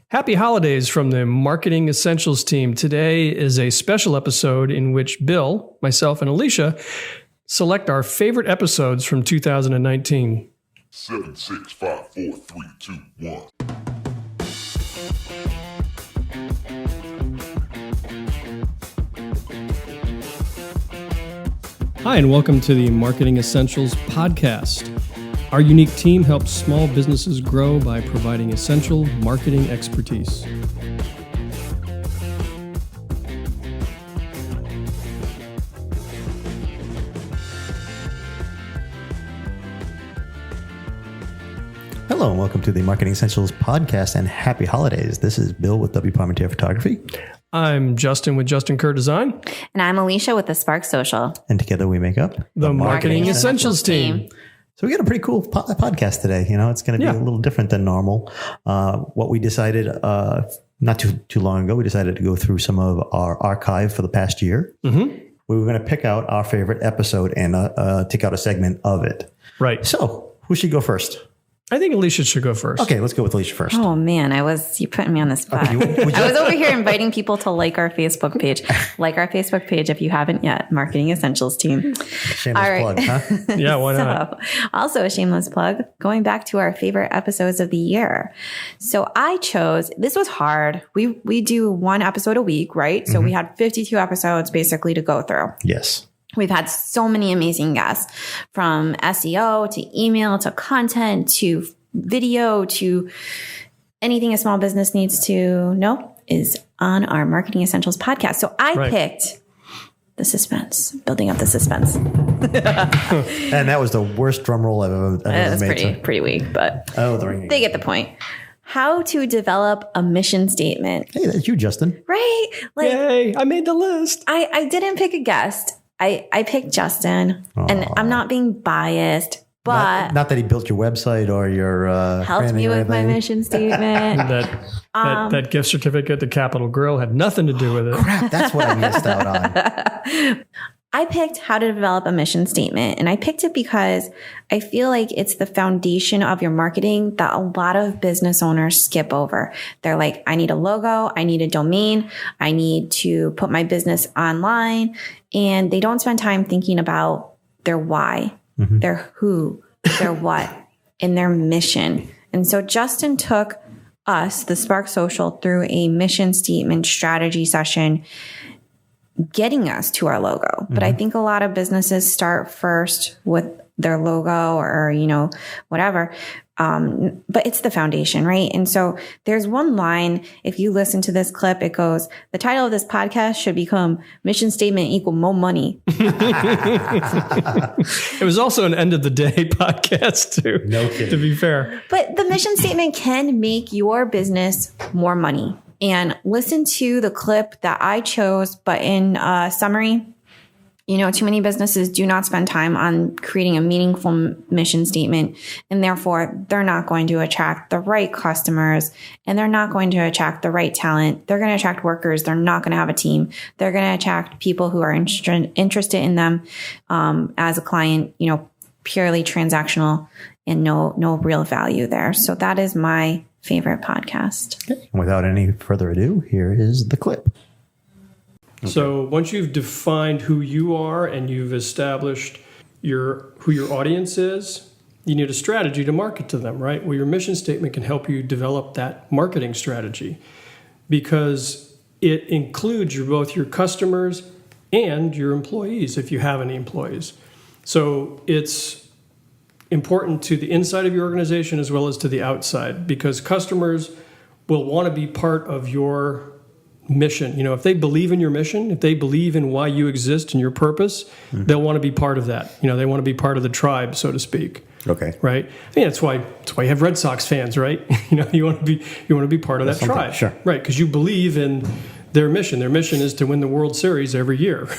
Happy holidays from the Marketing Essentials team. Today is a special episode in which Bill, myself, and Alicia select our favorite episodes from 2019. 7, 6, 5, 4, 3, 2, 1. Hi, and welcome to the Marketing Essentials podcast. Our unique team helps small businesses grow by providing essential marketing expertise. Hello and welcome to the Marketing Essentials podcast and happy holidays. This is Bill with W. Parmentier Photography. I'm Justin with Justin Kerr Design. And I'm Alicia with the Spark Social. And together we make up the Marketing Essentials team. So we got a pretty cool podcast today. You know, it's going to be a little different than normal. What we decided not too long ago, we decided to go through some of our archive for the past year. Mm-hmm. We were going to pick out our favorite episode and take out a segment of it. Right. So who should go first? I think Alicia should go first. Okay, let's go with Alicia first. Oh man, you putting me on the spot. I was over here inviting people to like our Facebook page. Like our Facebook page if you haven't yet. Marketing Essentials team. Shameless plug, huh? Yeah, why not? Also a shameless plug, going back to our favorite episodes of the year. So I chose, this was hard. We do one episode a week, right? So we had 52 episodes basically to go through. Yes. We've had so many amazing guests, from SEO to email to content to video to anything a small business needs to know is on our Marketing Essentials podcast. So I picked the suspense, building up the suspense. And that was the worst drum roll I've ever made. It was pretty weak, but they get the point. How to develop a mission statement. Hey, that's you, Justin. Right? Yay, I made the list. I didn't pick a guest. I picked Justin, and I'm not being biased, but not that he built your website or your helped me with my mission statement. that gift certificate at the Capitol Grill had nothing to do with it. Crap, that's what I missed out on. I picked how to develop a mission statement, and I picked it because I feel like it's the foundation of your marketing that a lot of business owners skip over. They're like, I need a logo, I need a domain, I need to put my business online, and they don't spend time thinking about their why, their who, their what, and their mission. And so Justin took us, the Spark Social, through a mission statement strategy session, getting us to our logo. But I think a lot of businesses start first with their logo or, whatever. But it's the foundation, right? And so there's one line, if you listen to this clip, it goes, the title of this podcast should become Mission Statement Equal More Money. It was also an end of the day podcast too. No kidding. To be fair. But the mission statement can make your business more money. And listen to the clip that I chose, but in summary, too many businesses do not spend time on creating a meaningful mission statement, and therefore they're not going to attract the right customers, and they're not going to attract the right talent. They're going to attract workers. They're not going to have a team. They're going to attract people who are interested in them as a client, purely transactional and no real value there. So that is my favorite podcast. Okay. Without any further ado, here is the clip. Okay. So once you've defined who you are and you've established who your audience is, you need a strategy to market to them, right? Well, your mission statement can help you develop that marketing strategy because it includes both your customers and your employees, if you have any employees. So it's important to the inside of your organization as well as to the outside, because customers will want to be part of your mission. If they believe in your mission, if they believe in why you exist and your purpose, they'll want to be part of that. They want to be part of the tribe, so to speak. Okay. Right. That's why you have Red Sox fans, right? You want to be part of that tribe. Sure. Right. Because you believe in their mission. Their mission is to win the World Series every year,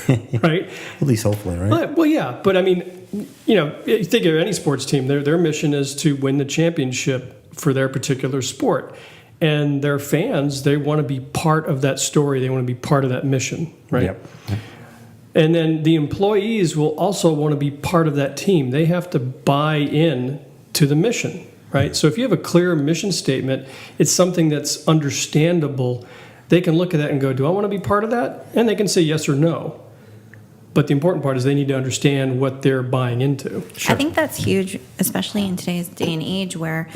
right? At least hopefully, right? Well, yeah. But I mean, you think of any sports team, their mission is to win the championship for their particular sport. And their fans, they want to be part of that story. They want to be part of that mission, right? Yep. And then the employees will also want to be part of that team. They have to buy in to the mission. right? So if you have a clear mission statement, it's something that's understandable. They can look at that and go, do I want to be part of that? And they can say yes or no. But the important part is they need to understand what they're buying into. I think that's huge, especially in today's day and age where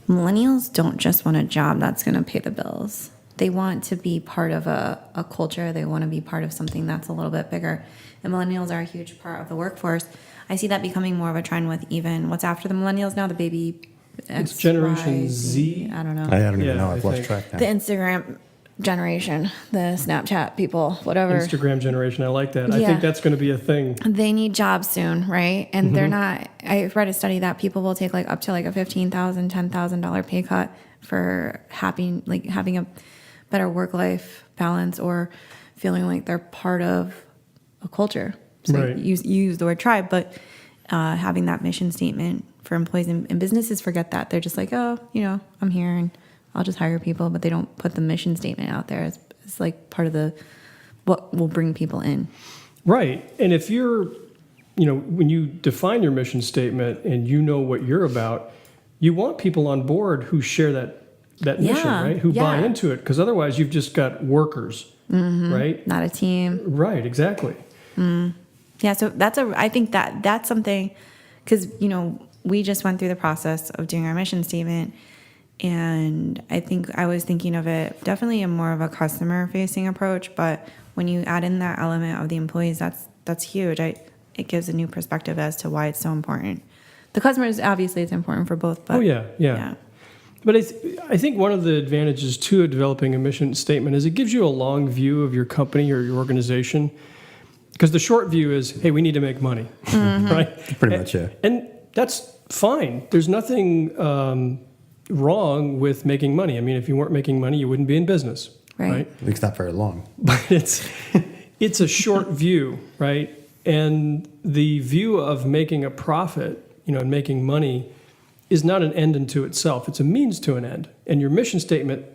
millennials don't just want a job that's going to pay the bills. They want to be part of a culture. They want to be part of something that's a little bit bigger. And millennials are a huge part of the workforce. I see that becoming more of a trend with even what's after the millennials now, the baby It's X, Generation Y, Z. I don't know. I don't even Yeah, know. I I've lost think. track now. The Instagram generation, the Snapchat people, whatever. Instagram generation. I like that. I Yeah. think that's going to be a thing. They need jobs soon, right? And they're not. I read a study that people will take like up to like a $15,000, $10,000 pay cut for having a better work-life balance or feeling like they're part of a culture. So Right. you use the word tribe, but having that mission statement for employees and businesses forget that. They're just like, oh, I'm here and I'll just hire people, but they don't put the mission statement out there as like part of what will bring people in. Right. And if you're, when you define your mission statement and you know what you're about, you want people on board who share that mission, Yeah, right? Who buy yeah. into it. Because otherwise you've just got workers, right? Not a team. Right, exactly. Yeah, so I think that's something, because, we just went through the process of doing our mission statement, and I think I was thinking of it definitely in more of a customer-facing approach, but when you add in that element of the employees, that's huge. It gives a new perspective as to why it's so important. The customers, obviously, it's important for both, but... Oh, yeah. But I think one of the advantages to developing a mission statement is it gives you a long view of your company or your organization. Because the short view is, hey, we need to make money, right? Pretty much, yeah. And that's fine. There's nothing wrong with making money. I mean, if you weren't making money, you wouldn't be in business, right? At least not very long. But it's a short view, right? And the view of making a profit, and making money is not an end unto itself. It's a means to an end. And your mission statement,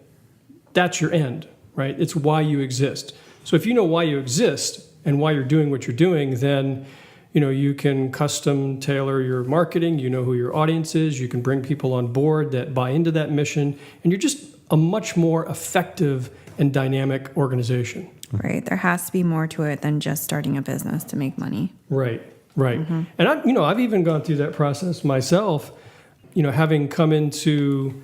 that's your end, right? It's why you exist. So if you know why you exist and why you're doing what you're doing, then you can custom tailor your marketing. You know who your audience is. You can bring people on board that buy into that mission. And you're just a much more effective and dynamic organization. Right. There has to be more to it than just starting a business to make money. Right. And I've even gone through that process myself, having come into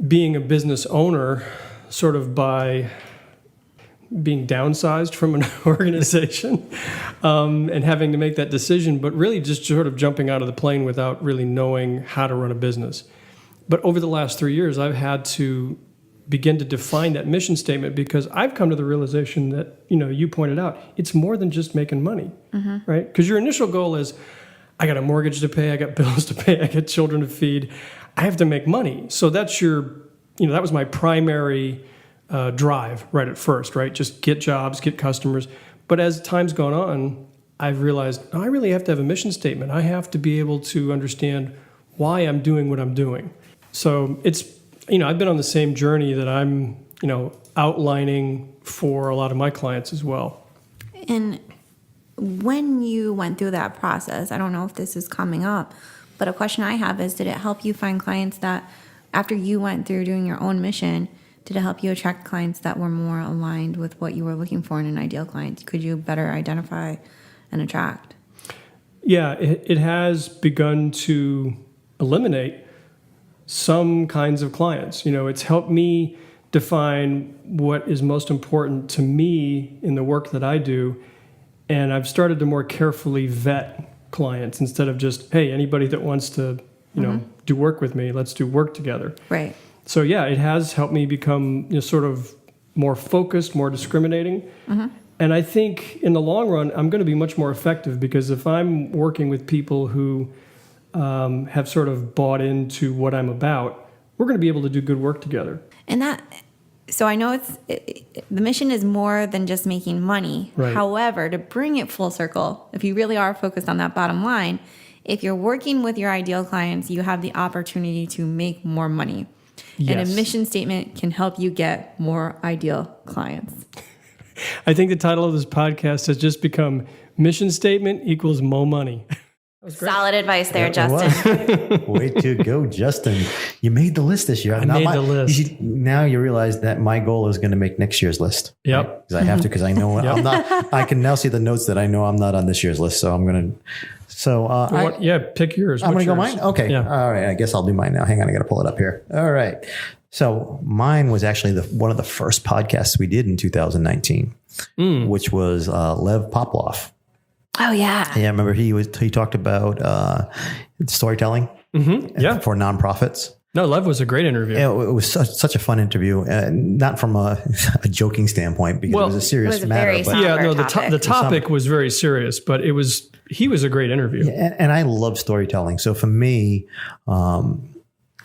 being a business owner sort of by being downsized from an organization and having to make that decision, but really just sort of jumping out of the plane without really knowing how to run a business. But over the last 3 years, I've had to begin to define that mission statement because I've come to the realization that, you pointed out, it's more than just making money, right? Because your initial goal is, I got a mortgage to pay, I got bills to pay, I got children to feed, I have to make money. So that's that was my primary drive right at first, right? Just get jobs, get customers. But as time's gone on, I've realized I really have to have a mission statement. I have to be able to understand why I'm doing what I'm doing. So it's, I've been on the same journey that I'm, outlining for a lot of my clients as well. And when you went through that process, I don't know if this is coming up, but a question I have is, did it help you find clients that, after you went through doing your own mission, did it help you attract clients that were more aligned with what you were looking for in an ideal client? Could you better identify and attract? Yeah, it has begun to eliminate some kinds of clients. It's helped me define what is most important to me in the work that I do. And I've started to more carefully vet clients instead of just, hey, anybody that wants to, do work with me, let's do work together. Right. So yeah, it has helped me become sort of more focused, more discriminating. And I think in the long run, I'm going to be much more effective because if I'm working with people who have sort of bought into what I'm about, we're going to be able to do good work together. And so I know the mission is more than just making money. Right. However, to bring it full circle, if you really are focused on that bottom line, if you're working with your ideal clients, you have the opportunity to make more money. Yes. And a mission statement can help you get more ideal clients. I think the title of this podcast has just become Mission Statement equals Mo Money. Solid advice there, Justin. Way to go, Justin. You made the list this year. I made the list. Now you realize that my goal is going to make next year's list. Yep. Right? 'Cause I have to, because I know I'm not. I can now see the notes that I know I'm not on this year's list. So I'm going to. So pick yours. I'm going to go What's yours? mine. Okay. Yeah. All right. I guess I'll do mine now. Hang on. I got to pull it up here. All right. So mine was actually one of the first podcasts we did in 2019, which was Lev Poplov. Oh yeah. Yeah, I remember he talked about storytelling for nonprofits. No, Lev was a great interview. Yeah, it was such a fun interview, not from a joking standpoint, because it was a serious it was a matter. very But somber the topic was very serious, but he was a great interview. and I love storytelling. So for me,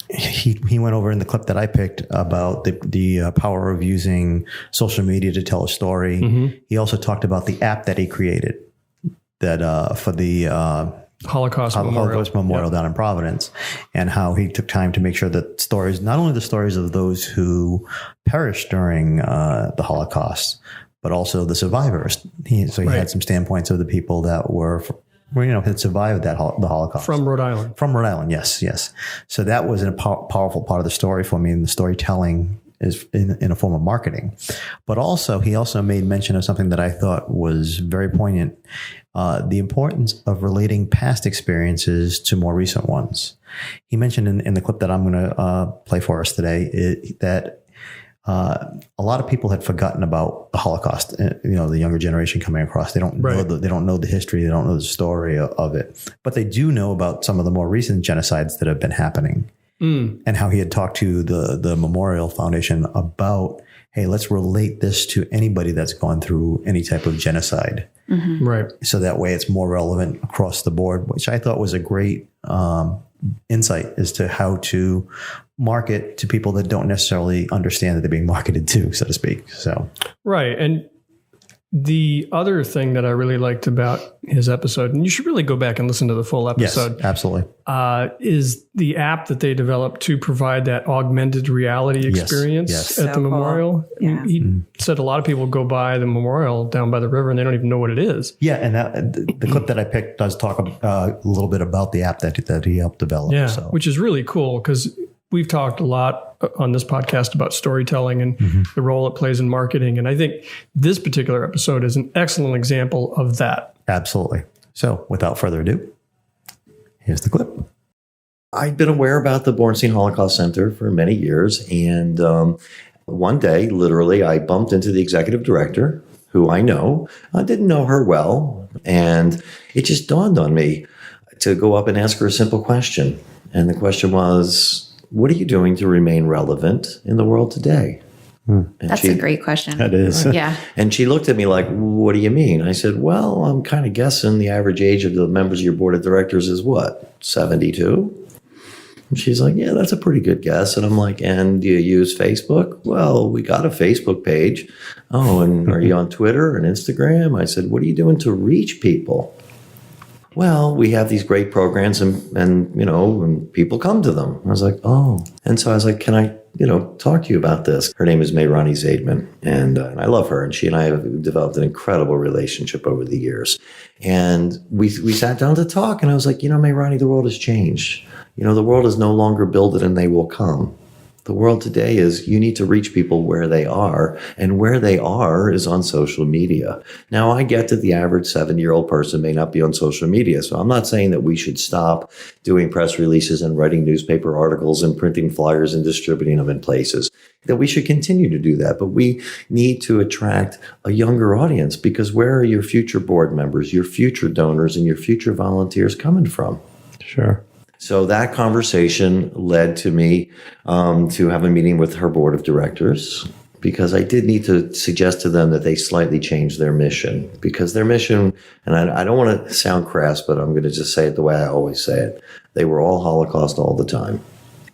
he went over in the clip that I picked about the power of using social media to tell a story. He also talked about the app that he created that for the Holocaust Memorial down in Providence, and how he took time to make sure that stories, not only the stories of those who perished during the Holocaust, but also the survivors. He had some standpoints of the people that had survived the Holocaust. From Rhode Island. From Rhode Island, yes. So that was a powerful part of the story for me, and the storytelling is in a form of marketing. But also, he also made mention of something that I thought was very poignant, the importance of relating past experiences to more recent ones. He mentioned in the clip that I'm going to play for us today that a lot of people had forgotten about the Holocaust. The younger generation coming across, they don't know they don't know the history, they don't know the story of it, but they do know about some of the more recent genocides that have been happening. And how he had talked to the Memorial Foundation about, hey, let's relate this to anybody that's gone through any type of genocide. Right. So that way it's more relevant across the board, which I thought was a great insight as to how to market to people that don't necessarily understand that they're being marketed to, so to speak. So right. And the other thing that I really liked about his episode, and you should really go back and listen to the full episode. Yes, absolutely. Is the app that they developed to provide that augmented reality experience at the memorial. Cool. Yeah. He said a lot of people go by the memorial down by the river and they don't even know what it is. Yeah, and the clip that I picked does talk a little bit about the app that he helped develop. Yeah, so. which is really cool because we've talked a lot on this podcast about storytelling and the role it plays in marketing. And I think this particular episode is an excellent example of that. Absolutely. So without further ado, here's the clip. I'd been aware about the Bornstein Holocaust Center for many years. And one day, literally, I bumped into the executive director, who I know. I didn't know her well. And it just dawned on me to go up and ask her a simple question. And the question was, what are you doing to remain relevant in the world today? And That's a great question. That is. Yeah. And she looked at me like, what do you mean? I said, well, I'm kind of guessing the average age of the members of your board of directors is what, 72? And she's like, yeah, that's a pretty good guess. And I'm like, and do you use Facebook? Well, we got a Facebook page. Oh, and are you on Twitter and Instagram? I said, what are you doing to reach people? Well, we have these great programs and people come to them. I was like, oh. And so I was like, can I, talk to you about this? Her name is Mayrani Zaidman, and I love her. And she and I have developed an incredible relationship over the years. And we sat down to talk, and I was like, Mayrani, the world has changed. The world is no longer build it and they will come. The world today is you need to reach people where they are, and where they are is on social media. Now, I get that the average 7-year-old person may not be on social media, so I'm not saying that we should stop doing press releases and writing newspaper articles and printing flyers and distributing them in places. That we should continue to do that, but we need to attract a younger audience, because where are your future board members, your future donors, and your future volunteers coming from? Sure. So that conversation led to me to have a meeting with her board of directors, because I did need to suggest to them that they slightly change their mission, because their mission, and I don't want to sound crass, but I'm going to just say it the way I always say it. They were all Holocaust all the time.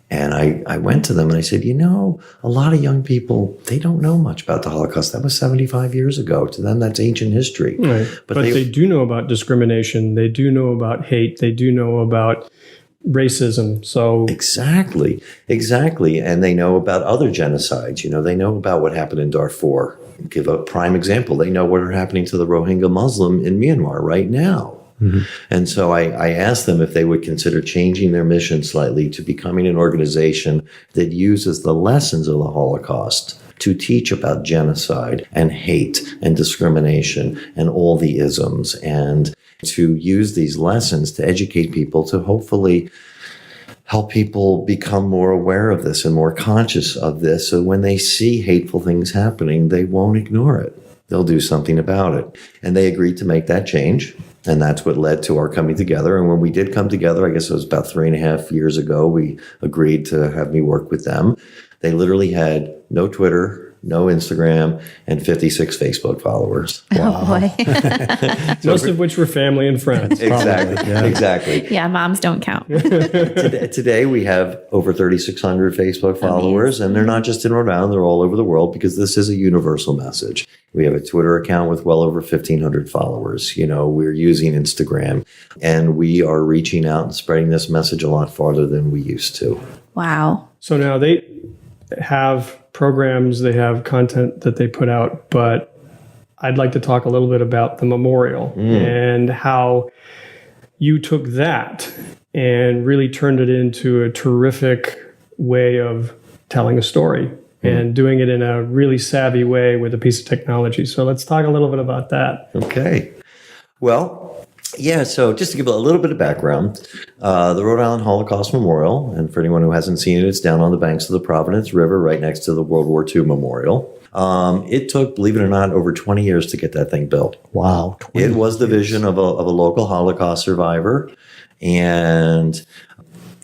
And I went to them and I said, a lot of young people, they don't know much about the Holocaust. That was 75 years ago. To them, that's ancient history. Right. But they do know about discrimination. They do know about hate. They do know about racism. So exactly. And they know about other genocides. They know about what happened in Darfur. Give a prime example. They know what are happening to the Rohingya Muslim in Myanmar right now. And so I asked them if they would consider changing their mission slightly to becoming an organization that uses the lessons of the Holocaust to teach about genocide and hate and discrimination and all the isms, and to use these lessons to educate people, to hopefully help people become more aware of this and more conscious of this. So when they see hateful things happening, they won't ignore it. They'll do something about it. And they agreed to make that change. And that's what led to our coming together. And when we did come together, I guess it was about 3.5 years ago, we agreed to have me work with them. They literally had no Twitter, no Instagram, and 56 Facebook followers. Oh boy. Most of which were family and friends. Exactly. Yeah. Exactly. Yeah, moms don't count. Today we have over 3,600 Facebook followers, and they're not just in Rhode Island, they're all over the world, because this is a universal message. We have a Twitter account with well over 1,500 followers. You know, we're using Instagram, and we are reaching out and spreading this message a lot farther than we used to. Wow. So now they have programs, they have content that they put out, but I'd like to talk a little bit about the memorial and how you took that and really turned it into a terrific way of telling a story and doing it in a really savvy way with a piece of technology. So let's talk a little bit about that. Okay. Well, yeah, so just to give a little bit of background, the Rhode Island Holocaust Memorial, and for anyone who hasn't seen it, it's down on the banks of the Providence River right next to the World War II Memorial. It took, believe it or not, over 20 years to get that thing built. Wow. It was the vision of a local Holocaust survivor, and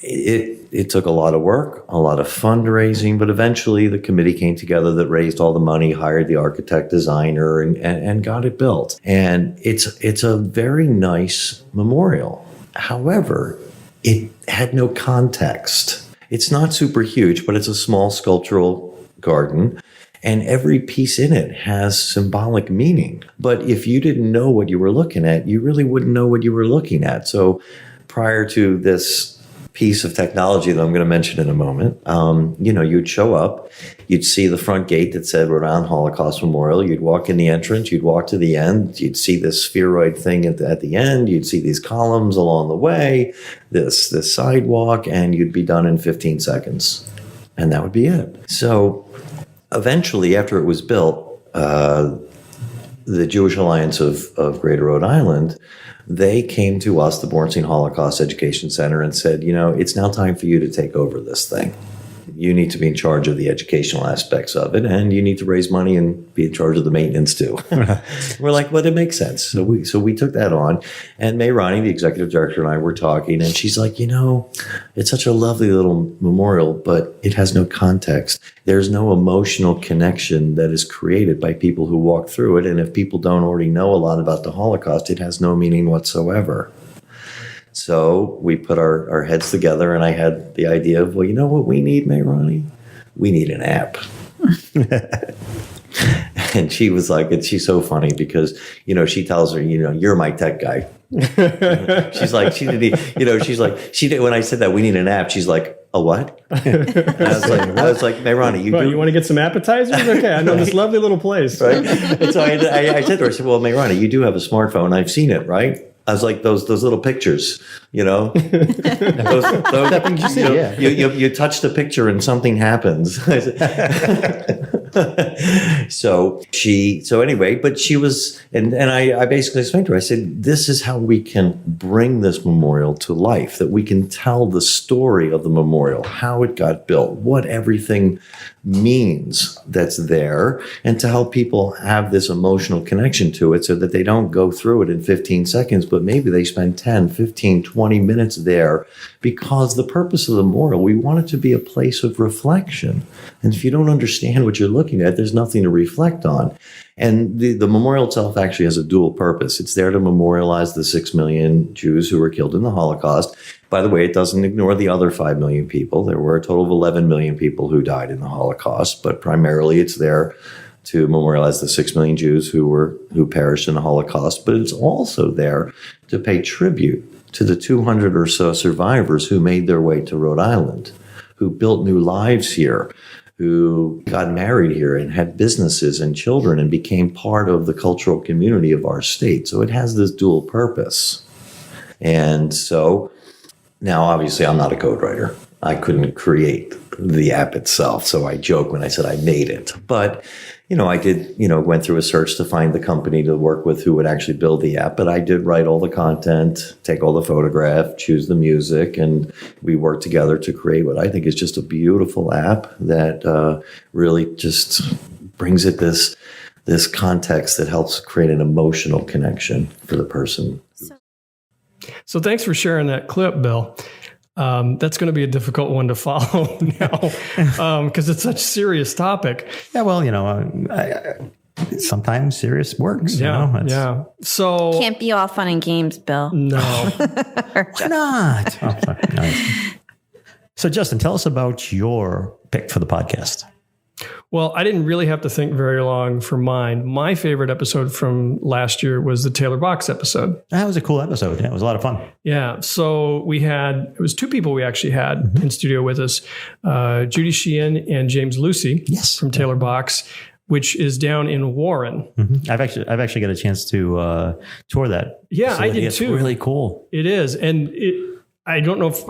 it took a lot of work, a lot of fundraising, but eventually the committee came together that raised all the money, hired the architect, designer, and got it built. And it's a very nice memorial. However, it had no context. It's not super huge, but it's a small sculptural garden. And every piece in it has symbolic meaning. But if you didn't know what you were looking at, you really wouldn't know what you were looking at. So prior to this piece of technology that I'm going to mention in a moment, you'd show up, you'd see the front gate that said Rhode Island Holocaust Memorial, you'd walk in the entrance, you'd walk to the end, you'd see this spheroid thing at the end, you'd see these columns along the way, this sidewalk, and you'd be done in 15 seconds. And that would be it. So eventually, after it was built, the Jewish Alliance of Greater Rhode Island, they came to us, the Bornstein Holocaust Education Center, and said, it's now time for you to take over this thing. You need to be in charge of the educational aspects of it, and you need to raise money and be in charge of the maintenance too. We're like, well, it makes sense. So we took that on, and May Ronnie, the executive director, and I were talking, and she's like, it's such a lovely little memorial, but it has no context. There's no emotional connection that is created by people who walk through it, and if people don't already know a lot about the Holocaust, it has no meaning whatsoever. So we put our heads together, and I had the idea of, well, you know what we need, May Ronnie? We need an app. And she was like, she's so funny because, she tells her, you're my tech guy. She's like, when I said that we need an app, she's like, a what? And I was like, May Ronnie, you want to get some appetizers? Okay, I know this lovely little place. Right? And so I said to her, well, May Ronnie, you do have a smartphone. I've seen it, right? I was like, those little pictures, those things you see, yeah. You touch the picture and something happens. So anyway, but she was, and I basically explained to her, I said, this is how we can bring this memorial to life, that we can tell the story of the memorial, how it got built, what everything means that's there, and to help people have this emotional connection to it so that they don't go through it in 15 seconds, but maybe they spend 10, 15, 20 minutes there, because the purpose of the memorial, we want it to be a place of reflection. And if you don't understand what you're looking at, there's nothing to reflect on. And the memorial itself actually has a dual purpose. It's there to memorialize the 6 million Jews who were killed in the Holocaust. By the way, it doesn't ignore the other 5 million people. There were a total of 11 million people who died in the Holocaust, but primarily it's there to memorialize the 6 million Jews who perished in the Holocaust. But it's also there to pay tribute to the 200 or so survivors who made their way to Rhode Island, who built new lives here, who got married here and had businesses and children and became part of the cultural community of our state. So it has this dual purpose. And so now, obviously, I'm not a code writer. I couldn't create the app itself. So I joke when I said I made it. But, I did, went through a search to find the company to work with who would actually build the app. But I did write all the content, take all the photograph, choose the music, and we worked together to create what I think is just a beautiful app that really just brings it this context that helps create an emotional connection for the person. So thanks for sharing that clip, Bill. That's going to be a difficult one to follow now because it's such a serious topic. Yeah, well, sometimes serious works. Yeah. So Can't be all fun and games, Bill. no. Why not? Oh, sorry. Nice. So, Justin, tell us about your pick for the podcast. Well, I didn't really have to think very long for mine. My favorite episode from last year was the Taylor Box episode. That was a cool episode. Yeah, it was a lot of fun. Yeah. So it was two people we actually had in studio with us, Judy Sheehan and James Lucy from Taylor Box, which is down in Warren. Mm-hmm. I've actually got a chance to tour that. Yeah, I did it's too. Really cool. It is. And I don't know if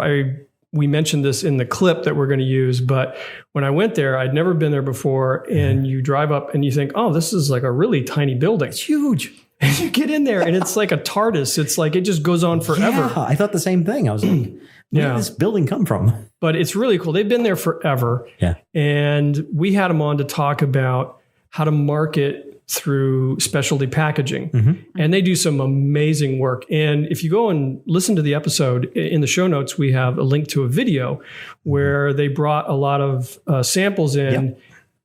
we mentioned this in the clip that we're going to use, but when I went there, I'd never been there before. And you drive up and you think, oh, this is like a really tiny building. It's huge. And you get in there and it's like a TARDIS. It's like it just goes on forever. Yeah, I thought the same thing. I was like, where did this building come from? But it's really cool. They've been there forever. Yeah. And we had them on to talk about how to market through specialty packaging. And they do some amazing work. And if you go and listen to the episode, in the show notes, we have a link to a video where they brought a lot of samples in. Yep.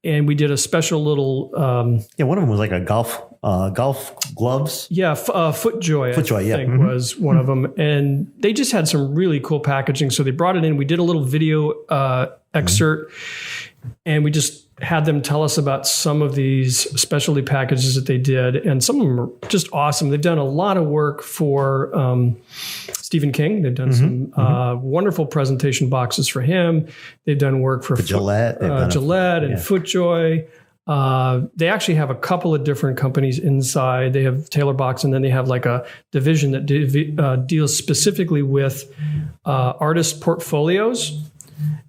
And we did a special little... one of them was like a golf gloves. Yeah, FootJoy, I think was one of them. And they just had some really cool packaging. So they brought it in. We did a little video excerpt. And we just had them tell us about some of these specialty packages that they did. And some of them are just awesome. They've done a lot of work for Stephen King. They've done some wonderful presentation boxes for him. They've done work for Gillette. Gillette and FootJoy. They actually have a couple of different companies inside. They have Taylor Box, and then they have like a division that deals specifically with artist portfolios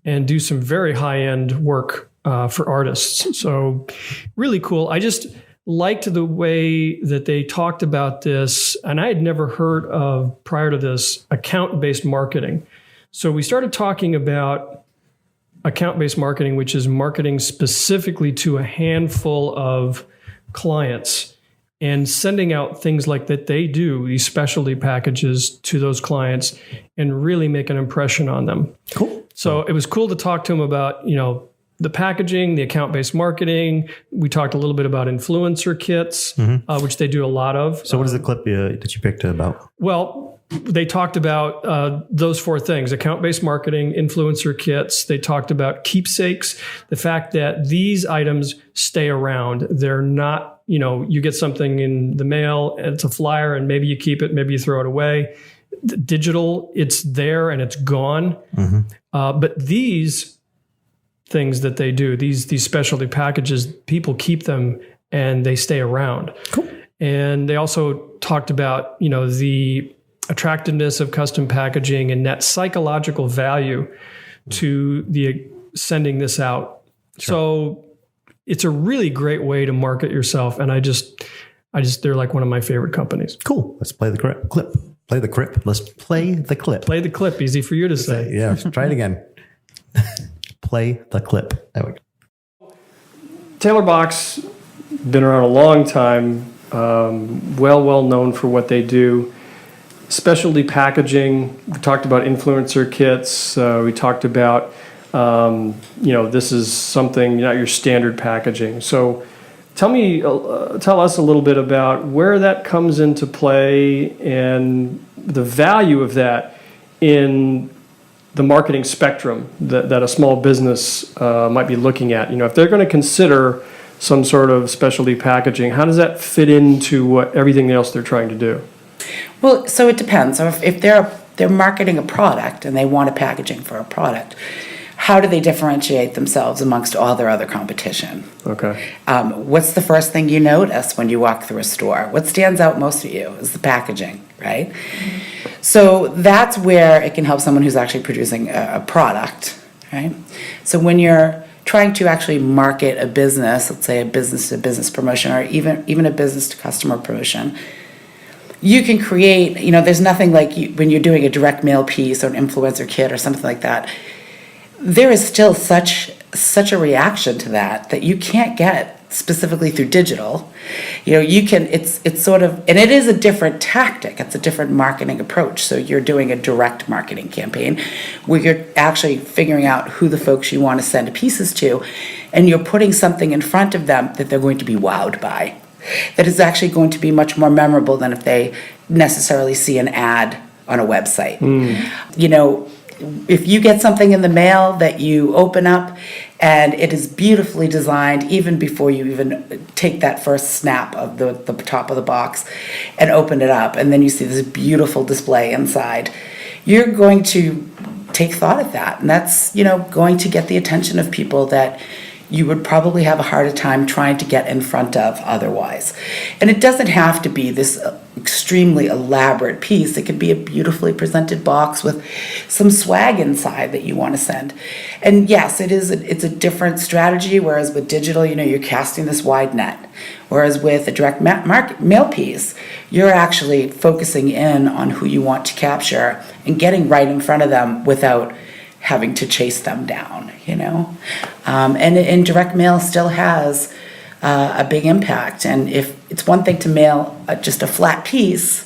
and do some very high-end work for artists. So really cool. I just liked the way that they talked about this, and I had never heard of, prior to this, account-based marketing. So we started talking about account-based marketing, which is marketing specifically to a handful of clients and sending out things like that they do, these specialty packages to those clients and really make an impression on them. Cool. So it was cool to talk to them about, the packaging, the account-based marketing. We talked a little bit about influencer kits, which they do a lot of. So what is the clip that you picked about? Well, they talked about those four things: account-based marketing, influencer kits. They talked about keepsakes, the fact that these items stay around. They're not, you get something in the mail, and it's a flyer, and maybe you keep it, maybe you throw it away. Digital, it's there and it's gone. But these things that they do, these specialty packages, people keep them and they stay around. Cool. And they also talked about, the attractiveness of custom packaging and that psychological value to the sending this out. Sure. So it's a really great way to market yourself. And I just, they're like one of my favorite companies. Cool. Let's play the clip. Play the clip. Let's play the clip. Play the clip. Easy for you to say. Yeah. Try it again. Play the clip. There we go. Taylor Box, been around a long time. Well known for what they do. Specialty packaging. We talked about influencer kits. We talked about, this is something, not your standard packaging. So tell us a little bit about where that comes into play and the value of that in the marketing spectrum that a small business might be looking at. If they're going to consider some sort of specialty packaging, how does that fit into everything else they're trying to do? Well, so it depends. So if they're marketing a product and they want a packaging for a product, how do they differentiate themselves amongst all their other competition? Okay. What's the first thing you notice when you walk through a store? What stands out most to you is the packaging. right? So that's where it can help someone who's actually producing a product, right? So when you're trying to actually market a business, let's say a business-to-business promotion, or even a business-to-customer promotion, you can create, there's nothing like when you're doing a direct mail piece or an influencer kit or something like that, there is still such a reaction to that you can't get specifically through digital. You can, it's sort of, and it is a different tactic, it's a different marketing approach. So you're doing a direct marketing campaign where you're actually figuring out who the folks you want to send pieces to, and you're putting something in front of them that they're going to be wowed by, that is actually going to be much more memorable than if they necessarily see an ad on a website. If you get something in the mail that you open up and it is beautifully designed, even before you even take that first snap of the top of the box and open it up, and then you see this beautiful display inside, you're going to take thought of that. And that's, going to get the attention of people that you would probably have a harder time trying to get in front of otherwise. And it doesn't have to be this extremely elaborate piece. It could be a beautifully presented box with some swag inside that you want to send. And yes, it's a different strategy, whereas with digital, you're casting this wide net. Whereas with a direct mail piece, you're actually focusing in on who you want to capture and getting right in front of them without having to chase them down, and direct mail still has a big impact. And if it's one thing to mail just a flat piece,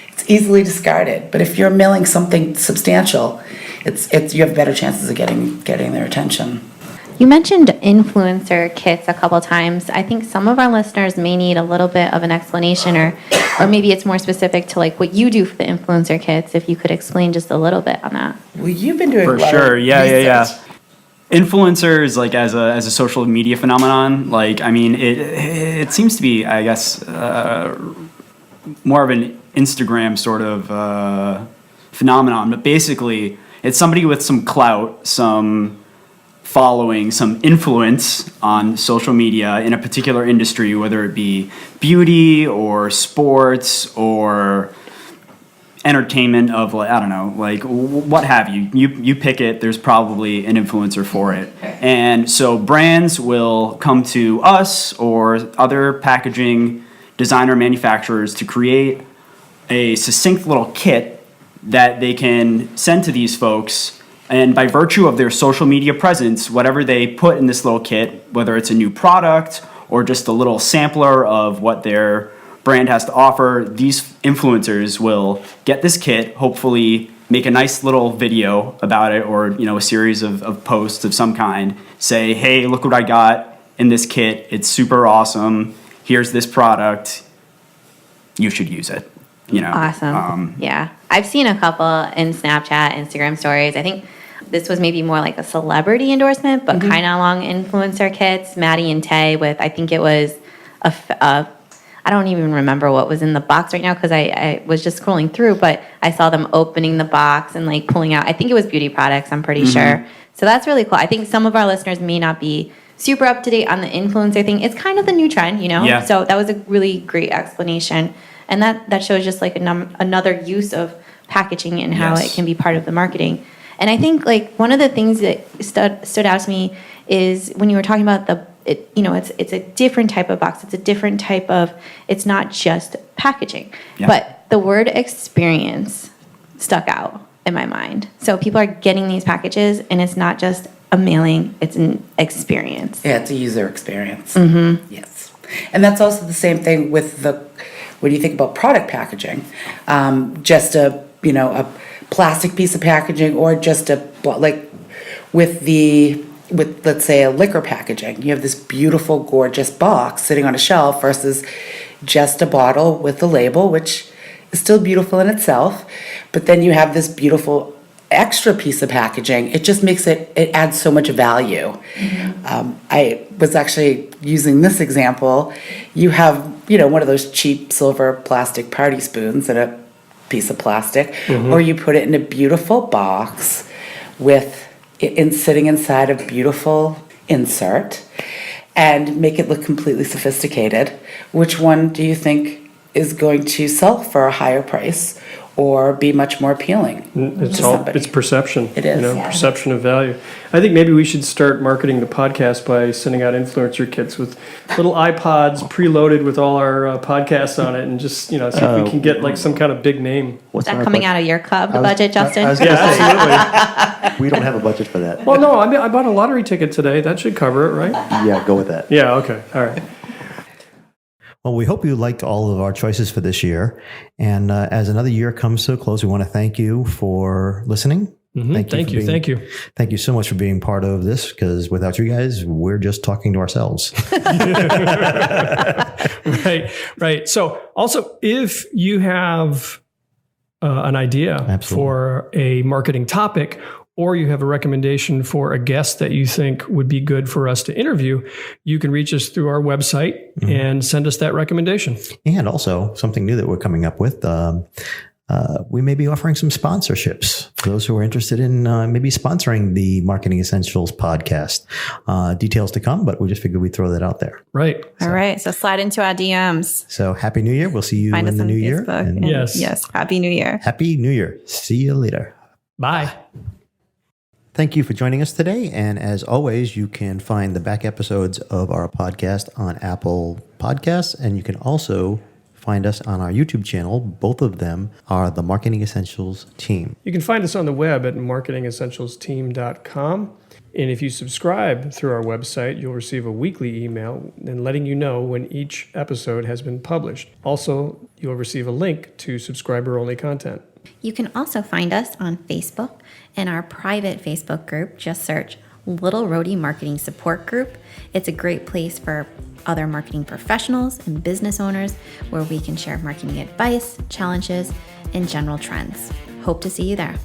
it's easily discarded. But if you're mailing something substantial, you have better chances of getting their attention. You mentioned influencer kits a couple times. I think some of our listeners may need a little bit of an explanation, or maybe it's more specific to like what you do for the influencer kits. If you could explain just a little bit on that. Well, you've been doing For a lot sure, of yeah. research. Influencers, like as a social media phenomenon, it seems to be, I guess, more of an Instagram sort of phenomenon. But basically, it's somebody with some clout, some following, some influence on social media in a particular industry, whether it be beauty or sports or entertainment of, like, I don't know, like what have you. You pick it, there's probably an influencer for it. And so brands will come to us or other packaging designer manufacturers to create a succinct little kit that they can send to these folks. And by virtue of their social media presence, whatever they put in this little kit, whether it's a new product or just a little sampler of what their brand has to offer, these influencers will get this kit, hopefully make a nice little video about it, or a series of posts of some kind, say, hey, look what I got in this kit, it's super awesome, here's this product, you should use it. Awesome. Yeah. I've seen a couple in Snapchat, Instagram stories. I think this was maybe more like a celebrity endorsement, but kind of along influencer kits. Maddie and Tay with, I think it was I don't even remember what was in the box right now because I was just scrolling through, but I saw them opening the box and like pulling out, I think it was beauty products, I'm pretty sure. So that's really cool. I think some of our listeners may not be super up to date on the influencer thing. It's kind of the new trend, Yeah. So that was a really great explanation. And that shows just like another use of packaging and how it can be part of the marketing. And I think like one of the things that stood out to me is when you were talking about it's a different type of box. It's a different type of, it's not just packaging. Yeah. But the word experience stuck out in my mind. So people are getting these packages and it's not just a mailing, it's an experience. Yeah, it's a user experience. Mm-hmm. Yes. And that's also the same thing with when you think about product packaging, just a plastic piece of packaging, or just with let's say a liquor packaging, you have this beautiful, gorgeous box sitting on a shelf versus just a bottle with a label, which is still beautiful in itself. But then you have this beautiful extra piece of packaging. It just makes it adds so much value. I was actually using this example. You have, one of those cheap silver plastic party spoons in a piece of plastic, or you put it in a beautiful box sitting inside a beautiful insert and make it look completely sophisticated. Which one do you think is going to sell for a higher price or be much more appealing. It's to all somebody. it's perception. It is. You know, perception of value. I think maybe we should start marketing the podcast by sending out influencer kits with little iPods preloaded with all our podcasts on it, and just see if we can get like some kind of big name. Is that coming out of your club, the budget, Justin? I was gonna say, Absolutely. we don't have a budget for that. Well, no, I bought a lottery ticket today. That should cover it, right? Yeah, go with that. Yeah. Okay. All right. Well, we hope you liked all of our choices for this year. And as another year comes to a close, we want to thank you for listening. Thank you. Thank you so much for being part of this, because without you guys, we're just talking to ourselves. Right. So also, if you have an idea Absolutely. for a marketing topic, or you have a recommendation for a guest that you think would be good for us to interview, you can reach us through our website and send us that recommendation. And also something new that we're coming up with. We may be offering some sponsorships for those who are interested in maybe sponsoring the Marketing Essentials podcast. Details to come, but we just figured we'd throw that out there. Right. All right. So slide into our DMs. So Happy New Year. We'll see you Find in us the on new year. Facebook. And Yes. Yes. Happy New Year. Happy New Year. See you later. Bye. Thank you for joining us today. And as always, you can find the back episodes of our podcast on Apple Podcasts. And you can also find us on our YouTube channel. Both of them are the Marketing Essentials team. You can find us on the web at marketingessentialsteam.com. And if you subscribe through our website, you'll receive a weekly email and letting you know when each episode has been published. Also, you'll receive a link to subscriber-only content. You can also find us on Facebook in our private Facebook group. Just search Little Roadie Marketing Support Group. It's a great place for other marketing professionals and business owners where we can share marketing advice, challenges, and general trends. Hope to see you there.